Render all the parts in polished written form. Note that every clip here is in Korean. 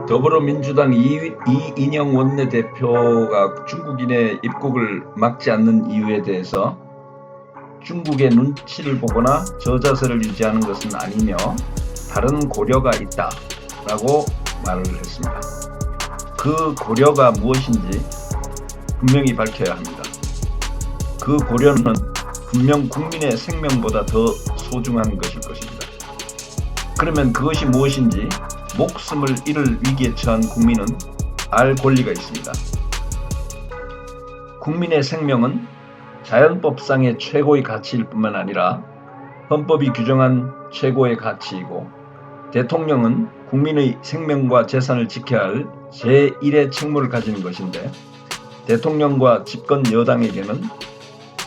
더불어민주당 이인영 원내대표가 중국인의 입국을 막지 않는 이유에 대해서 중국의 눈치를 보거나 저자세를 유지하는 것은 아니며 다른 고려가 있다라고 말을 했습니다. 그 고려가 무엇인지 분명히 밝혀야 합니다. 그 고려는 분명 국민의 생명보다 더 소중한 것일 것입니다. 그러면 그것이 무엇인지 목숨을 잃을 위기에 처한 국민은 알 권리가 있습니다. 국민의 생명은 자연법상의 최고의 가치일 뿐만 아니라 헌법이 규정한 최고의 가치이고, 대통령은 국민의 생명과 재산을 지켜야 할 제1의 책무를 가지는 것인데, 대통령과 집권 여당에게는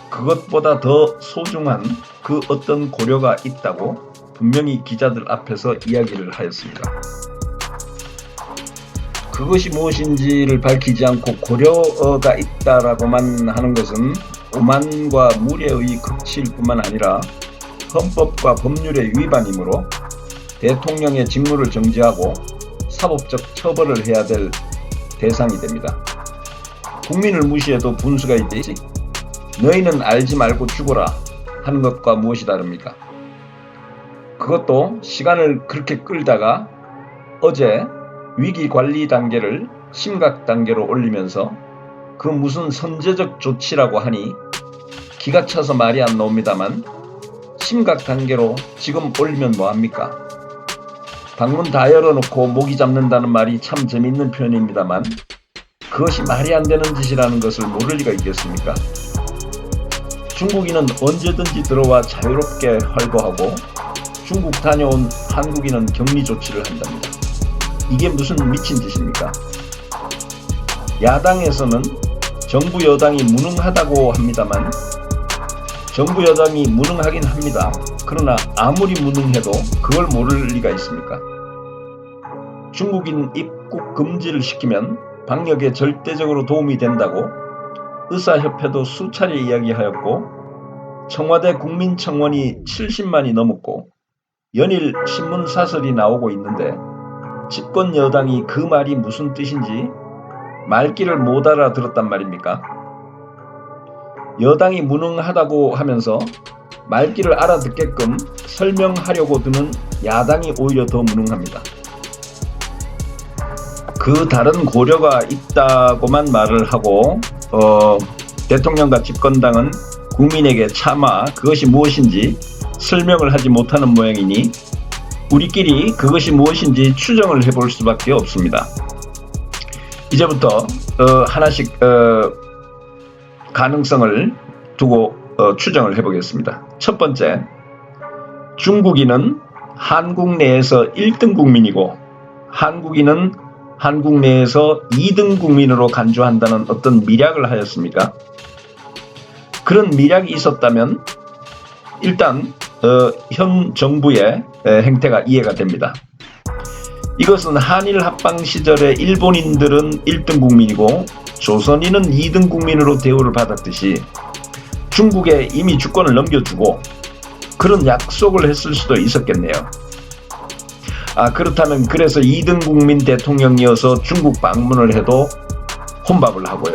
그것보다 더 소중한 그 어떤 고려가 있다고 분명히 기자들 앞에서 이야기를 하였습니다. 그것이 무엇인지를 밝히지 않고 고려가 있다라고만 하는 것은 오만과 무례의 극치일 뿐만 아니라 헌법과 법률의 위반이므로 대통령의 직무를 정지하고 사법적 처벌을 해야 될 대상이 됩니다. 국민을 무시해도 분수가 있듯이 너희는 알지 말고 죽어라 하는 것과 무엇이 다릅니까? 그것도 시간을 그렇게 끌다가 어제 위기 관리 단계를 심각 단계로 올리면서 그 무슨 선제적 조치라고 하니 기가 차서 말이 안 나옵니다만, 심각 단계로 지금 올리면 뭐합니까? 방문 다 열어놓고 모기 잡는다는 말이 참 재밌는 표현입니다만, 그것이 말이 안 되는 짓이라는 것을 모를 리가 있겠습니까? 중국인은 언제든지 들어와 자유롭게 활보하고 중국 다녀온 한국인은 격리 조치를 한답니다. 이게 무슨 미친 짓입니까? 야당에서는 정부 여당이 무능하다고 합니다만, 정부 여당이 무능하긴 합니다. 그러나 아무리 무능해도 그걸 모를 리가 있습니까? 중국인 입국 금지를 시키면 방역에 절대적으로 도움이 된다고 의사협회도 수차례 이야기하였고, 청와대 국민청원이 70만이 넘었고 연일 신문 사설이 나오고 있는데, 집권 여당이 그 말이 무슨 뜻인지 말귀를 못 알아들었단 말입니까? 여당이 무능하다고 하면서 말귀를 알아듣게끔 설명하려고 드는 야당이 오히려 더 무능합니다. 그 다른 고려가 있다고만 말을 하고 대통령과 집권당은 국민에게 차마 그것이 무엇인지 설명을 하지 못하는 모양이니 우리끼리 그것이 무엇인지 추정을 해볼 수밖에 없습니다. 이제부터 하나씩 가능성을 두고 추정을 해보겠습니다. 첫 번째, 중국인은 한국 내에서 1등 국민이고 한국인은 한국 내에서 2등 국민으로 간주한다는 어떤 미략을 하였습니까? 그런 미략이 있었다면 일단 현 정부의 행태가 이해가 됩니다. 이것은 한일 합방 시절에 일본인들은 1등 국민이고 조선인은 2등 국민으로 대우를 받았듯이 중국에 이미 주권을 넘겨주고 그런 약속을 했을 수도 있었겠네요. 그렇다면 그래서 2등 국민 대통령이어서 중국 방문을 해도 혼밥을 하고요.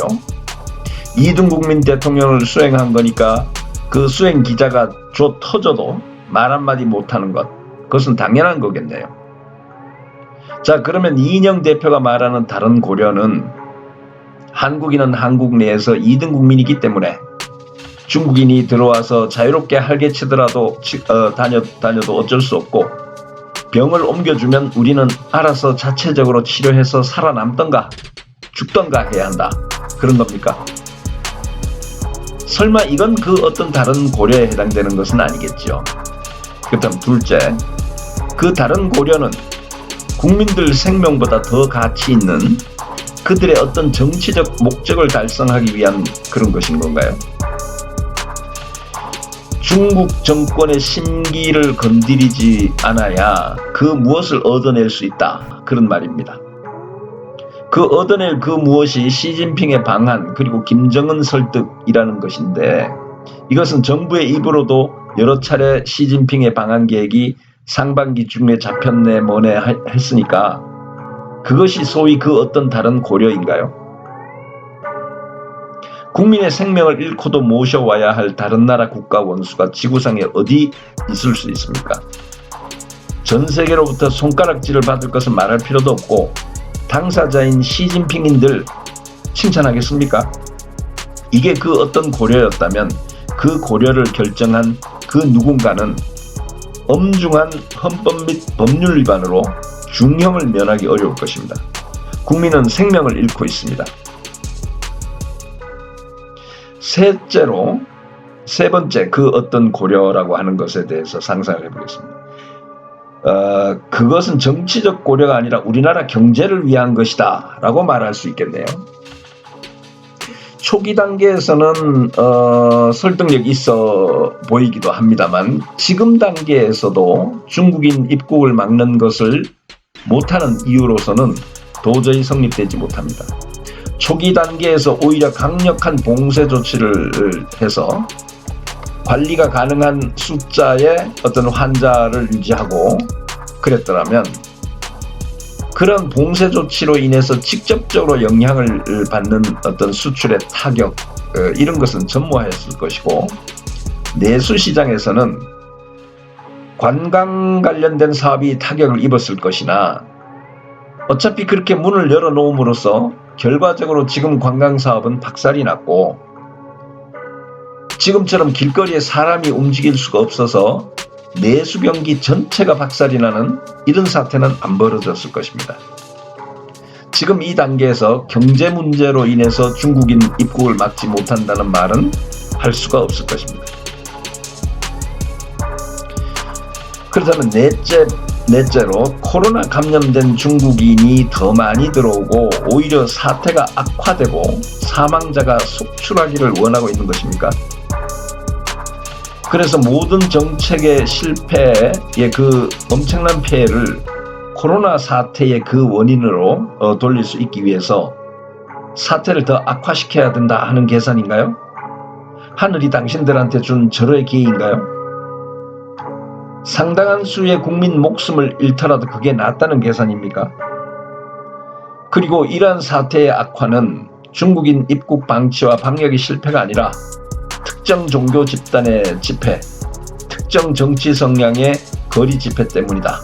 2등 국민 대통령을 수행한 거니까 그 수행 기자가 조 터져도 말 한마디 못하는 것, 그것은 당연한 거겠네요. 자, 그러면 이인영 대표가 말하는 다른 고려는 한국인은 한국 내에서 2등 국민이기 때문에 중국인이 들어와서 자유롭게 활개치더라도 다녀도 어쩔 수 없고 병을 옮겨주면 우리는 알아서 자체적으로 치료해서 살아남던가 죽던가 해야 한다, 그런 겁니까? 설마 이건 그 어떤 다른 고려에 해당되는 것은 아니겠죠. 그렇다면 둘째, 그 다른 고려는 국민들 생명보다 더 가치 있는 그들의 어떤 정치적 목적을 달성하기 위한 그런 것인 건가요? 중국 정권의 심기를 건드리지 않아야 그 무엇을 얻어낼 수 있다, 그런 말입니다. 그 얻어낼 그 무엇이 시진핑의 방한 그리고 김정은 설득이라는 것인데, 이것은 정부의 입으로도 여러 차례 시진핑의 방한 계획이 상반기 중에 잡혔네 뭐네 했으니까 그것이 소위 그 어떤 다른 고려인가요? 국민의 생명을 잃고도 모셔와야 할 다른 나라 국가 원수가 지구상에 어디 있을 수 있습니까? 전 세계로부터 손가락질을 받을 것은 말할 필요도 없고 당사자인 시진핑인들 칭찬하겠습니까? 이게 그 어떤 고려였다면 그 고려를 결정한 그 누군가는 엄중한 헌법 및 법률 위반으로 중형을 면하기 어려울 것입니다. 국민은 생명을 잃고 있습니다. 세 번째 그 어떤 고려라고 하는 것에 대해서 상상을 해보겠습니다. 그것은 정치적 고려가 아니라 우리나라 경제를 위한 것이다 라고 말할 수 있겠네요. 초기 단계에서는 설득력 있어 보이기도 합니다만 지금 단계에서도 중국인 입국을 막는 것을 못하는 이유로서는 도저히 성립되지 못합니다. 초기 단계에서 오히려 강력한 봉쇄 조치를 해서 관리가 가능한 숫자의 어떤 환자를 유지하고 그랬더라면 그런 봉쇄 조치로 인해서 직접적으로 영향을 받는 어떤 수출의 타격 이런 것은 전무하였을 것이고 내수 시장에서는 관광 관련된 사업이 타격을 입었을 것이나 어차피 그렇게 문을 열어놓음으로써 결과적으로 지금 관광사업은 박살이 났고 지금처럼 길거리에 사람이 움직일 수가 없어서 내수 경기 전체가 박살이 나는 이런 사태는 안 벌어졌을 것입니다. 지금 이 단계에서 경제 문제로 인해서 중국인 입국을 막지 못한다는 말은 할 수가 없을 것입니다. 그렇다면 넷째로 코로나 감염된 중국인이 더 많이 들어오고 오히려 사태가 악화되고 사망자가 속출하기를 원하고 있는 것입니까? 그래서 모든 정책의 실패의 그 엄청난 피해를 코로나 사태의 그 원인으로 돌릴 수 있기 위해서 사태를 더 악화시켜야 된다 하는 계산인가요? 하늘이 당신들한테 준 절호의 기회인가요? 상당한 수의 국민 목숨을 잃더라도 그게 낫다는 계산입니까? 그리고 이러한 사태의 악화는 중국인 입국 방치와 방역의 실패가 아니라 특정 종교 집단의 집회, 특정 정치 성향의 거리 집회 때문이다.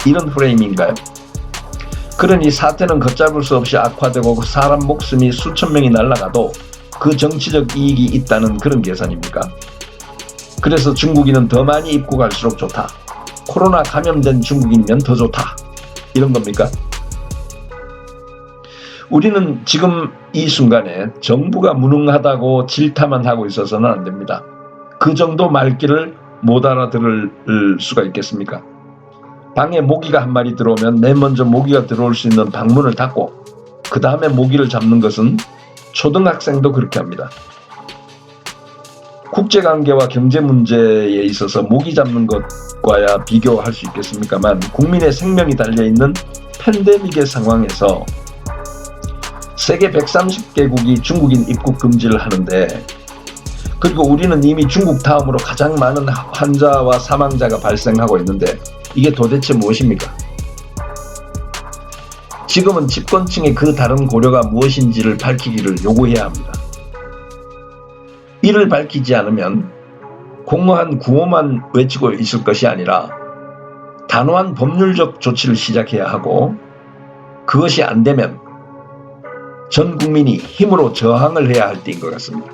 이런 프레임인가요? 그러니 사태는 걷잡을 수 없이 악화되고 사람 목숨이 수천 명이 날아가도 그 정치적 이익이 있다는 그런 계산입니까? 그래서 중국인은 더 많이 입국할수록 좋다. 코로나 감염된 중국인이면 더 좋다. 이런 겁니까? 우리는 지금 이 순간에 정부가 무능하다고 질타만 하고 있어서는 안 됩니다. 그 정도 말귀를 못 알아들을 수가 있겠습니까? 방에 모기가 한 마리 들어오면 맨 먼저 모기가 들어올 수 있는 방문을 닫고 그 다음에 모기를 잡는 것은 초등학생도 그렇게 합니다. 국제관계와 경제 문제에 있어서 모기 잡는 것과야 비교할 수 있겠습니까만 국민의 생명이 달려있는 팬데믹의 상황에서 세계 130개국이 중국인 입국 금지를 하는데 그리고 우리는 이미 중국 다음으로 가장 많은 환자와 사망자가 발생하고 있는데 이게 도대체 무엇입니까? 지금은 집권층의 그 다른 고려가 무엇인지를 밝히기를 요구해야 합니다. 이를 밝히지 않으면 공허한 구호만 외치고 있을 것이 아니라 단호한 법률적 조치를 시작해야 하고 그것이 안 되면 전 국민이 힘으로 저항을 해야 할 때인 것 같습니다.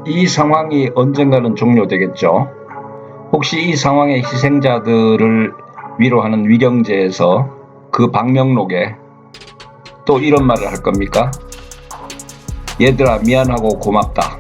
이 상황이 언젠가는 종료되겠죠. 혹시 이 상황의 희생자들을 위로하는 위령제에서 그 방명록에 또 이런 말을 할 겁니까? 얘들아 미안하고 고맙다.